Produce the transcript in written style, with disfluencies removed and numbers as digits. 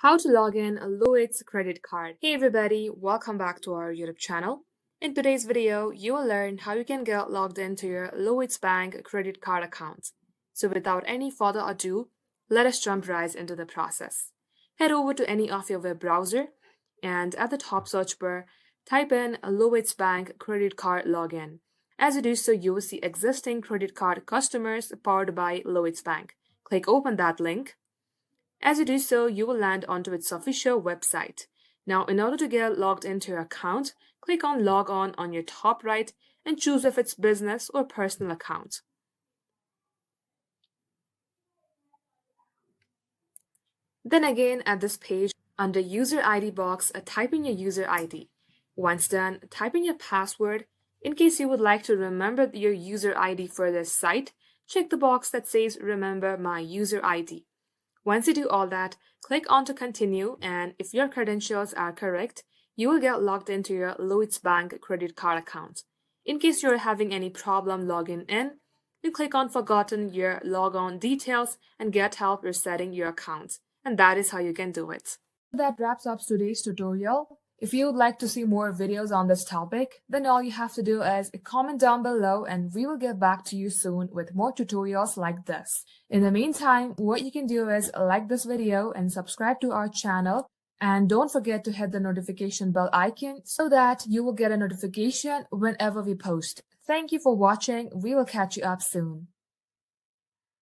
How to log in a Lloyds credit card. Hey everybody, welcome back to our YouTube channel. In today's video, you will learn how you can get logged into your Lloyds Bank credit card account. So without any further ado, let us jump right into the process. Head over to any of your web browser and at the top search bar, type in Lloyds Bank credit card login. As you do so, you will see existing credit card customers powered by Lloyds Bank. Click open that link. As you do so, you will land onto its official website. Now, in order to get logged into your account, click on Log on your top right and choose if it's business or personal account. Then again, at this page, under User ID box, type in your user ID. Once done, type in your password. In case you would like to remember your user ID for this site, check the box that says Remember My User ID. Once you do all that, click on to continue, and if your credentials are correct, you will get logged into your Lloyds Bank credit card account. In case you're having any problem logging in, you click on Forgotten your logon details and get help resetting your account. And that is how you can do it. That wraps up today's tutorial. If you would like to see more videos on this topic, then all you have to do is comment down below and we will get back to you soon with more tutorials like this. In the meantime, what you can do is like this video and subscribe to our channel. And don't forget to hit the notification bell icon so that you will get a notification whenever we post. Thank you for watching. We will catch you up soon.